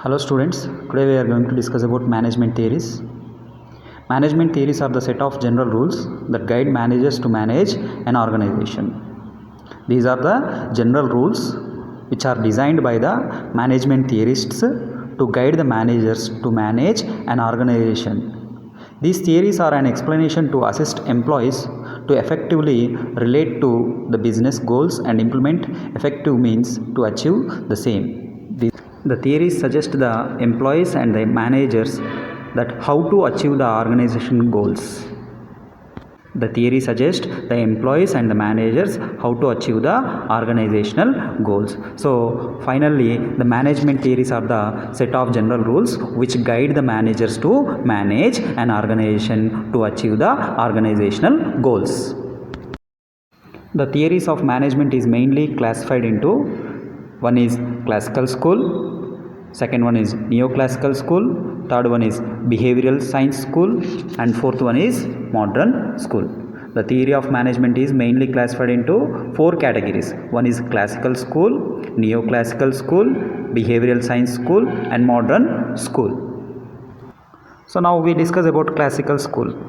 Hello students, today we are going to discuss about management theories. Management theories are the set of general rules that guide managers to manage an organization. These are the general rules which are designed by the management theorists to guide the managers to manage an organization. These theories are an explanation to assist employees to effectively relate to the business goals and implement effective means to achieve the same. The theories suggest the employees and the managers that how to achieve the organization goals. The theory suggests the employees and the managers how to achieve the organizational goals. So finally, the management theories are the set of general rules which guide the managers to manage an organization to achieve the organizational goals. The theories of management is mainly classified into: one is classical school, second one is neoclassical school, third one is behavioral science school, and fourth one is modern school. The theory of management is mainly classified into four categories. One is classical school, neoclassical school, behavioral science school, and modern school. So now we discuss about classical school.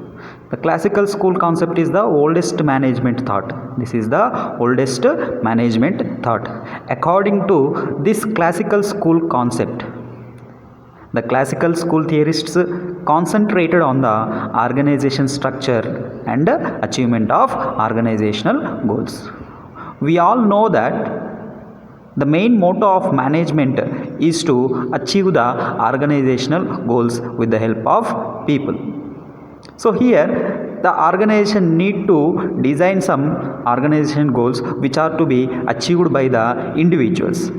The classical school concept is the oldest management thought. This is the oldest management thought. According to this classical school concept, the classical school theorists concentrated on the organization structure and achievement of organizational goals. We all know that the main motto of management is to achieve the organizational goals with the help of people. So here the organization need to design some organization goals which are to be achieved by the individuals.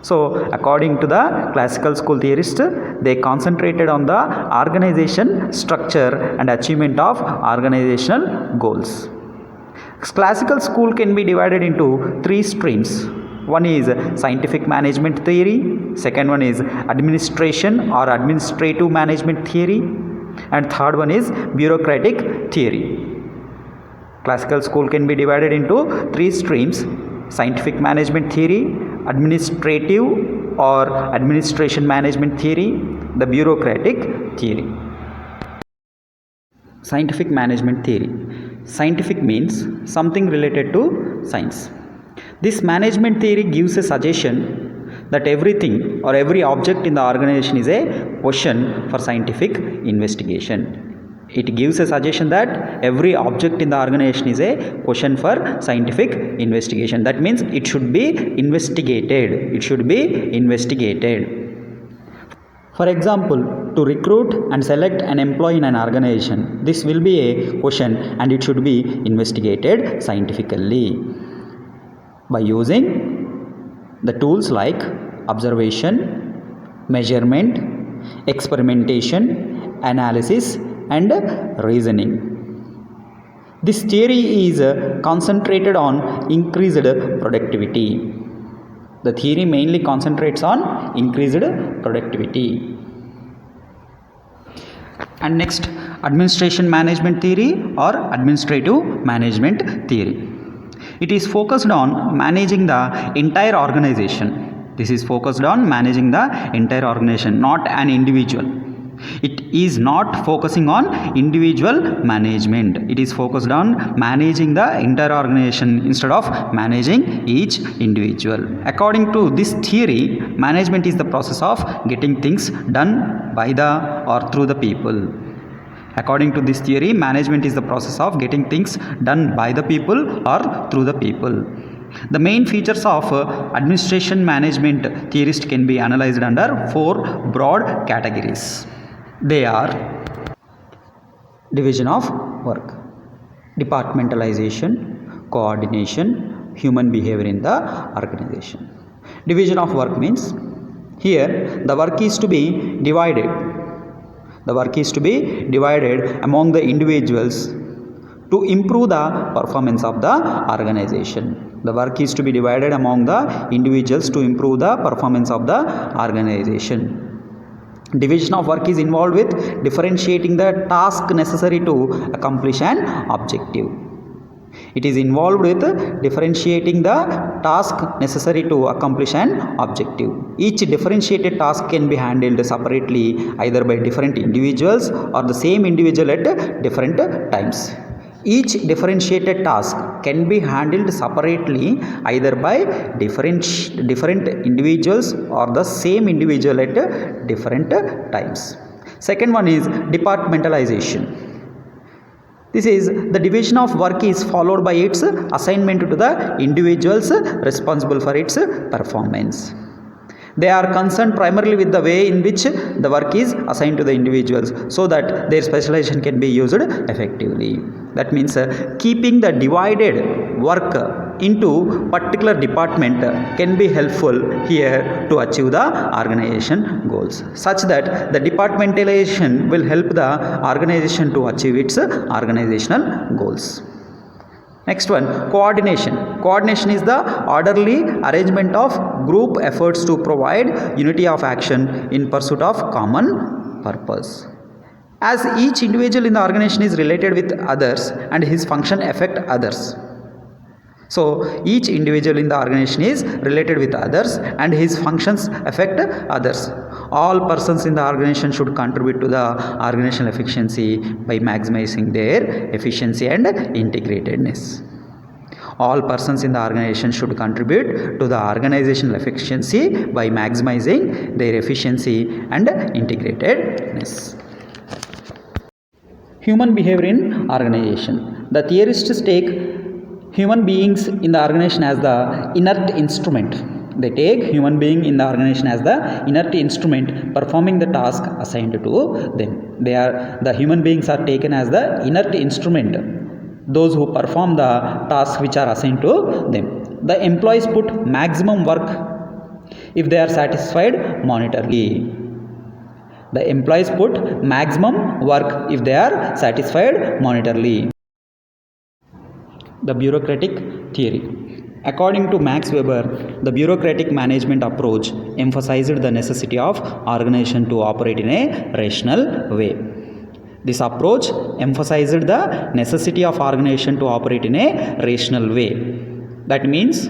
So according to the classical school theorists, they concentrated on the organization structure and achievement of organizational goals. Classical school can be divided into three streams. One is scientific management theory, second one is administration or administrative management theory, and third one is bureaucratic theory. Classical school can be divided into three streams: scientific management theory, administrative or administration management theory, the bureaucratic theory. Scientific management theory. Scientific means something related to science. This management theory gives a suggestion that everything or every object in the organization is a question for scientific investigation. It gives a suggestion that every object in the organization is a question for scientific investigation. That means it should be investigated. It should be investigated. For example, to recruit and select an employee in an organization, this will be a question and it should be investigated scientifically by using the tools like observation, measurement, experimentation, analysis, and reasoning. This theory is concentrated on increased productivity. The theory mainly concentrates on increased productivity. And next, administration management theory or administrative management theory. It is focused on managing the entire organization. This is focused on managing the entire organization, not an individual. It is not focusing on individual management. It is focused on managing the entire organization instead of managing each individual. According to this theory, management is the process of getting things done by the or through the people. According to this theory, management is the process of getting things done by the people or through the people. The main features of administration management theorist can be analyzed under four broad categories. They are: division of work, departmentalization, coordination, human behavior in the organization. Division of work means here the work is to be divided. The work is to be divided among the individuals to improve the performance of the organization. The work is to be divided among the individuals to improve the performance of the organization. Division of work is involved with differentiating the task necessary to accomplish an objective. It is involved with differentiating the task necessary to accomplish an objective. Each differentiated task can be handled separately either by different individuals or the same individual at different times. Each differentiated task can be handled separately either by different individuals or the same individual at different times. Second one is departmentalization. This is the division of work is followed by its assignment to the individuals responsible for its performance. They are concerned primarily with the way in which the work is assigned to the individuals so that their specialization can be used effectively. That means keeping the divided work into particular department can be helpful here to achieve the organization goals, such that the departmentalization will help the organization to achieve its organizational goals. Next one, coordination. Coordination is the orderly arrangement of group efforts to provide unity of action in pursuit of common purpose. As each individual in the organization is related with others and his function affect others. So each individual in the organization is related with others and his functions affect others. All persons in the organization should contribute to the organizational efficiency by maximizing their efficiency and integratedness. All persons in the organization should contribute to the organizational efficiency by maximizing their efficiency and integratedness. Human behavior in organization. The theorists take human beings in the organization as the inert instrument. They take human being in the organization as the inert instrument performing the task assigned to them. The human beings are taken as the inert instrument, those who perform the tasks which are assigned to them. The employees put maximum work if they are satisfied monetarily. The employees put maximum work if they are satisfied monetarily. The bureaucratic theory. According to Max Weber, the bureaucratic management approach emphasized the necessity of organization to operate in a rational way. This approach emphasized the necessity of organization to operate in a rational way. That means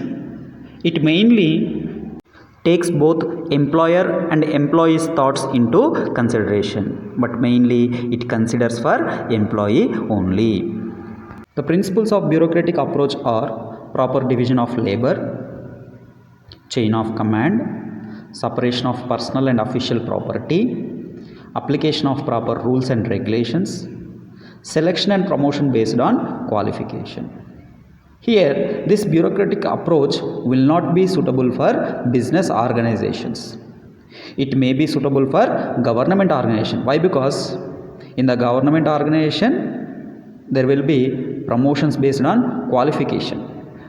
it mainly takes both employer and employee's thoughts into consideration, but mainly it considers for employee only. The principles of bureaucratic approach are proper division of labor, chain of command, separation of personal and official property, application of proper rules and regulations, selection and promotion based on qualification. Here, this bureaucratic approach will not be suitable for business organizations. It may be suitable for government organization. Why? Because in the government organization, there will be promotions based on qualification,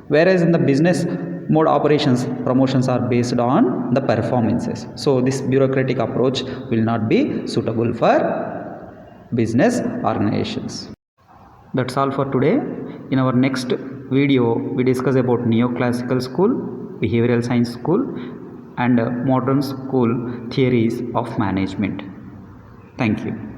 whereas in the business mode operations, promotions are based on the performances. So this bureaucratic approach will not be suitable for business organizations. That's all for today. In our next video, we discuss about neoclassical school, behavioral science school, and modern school theories of management. Thank you.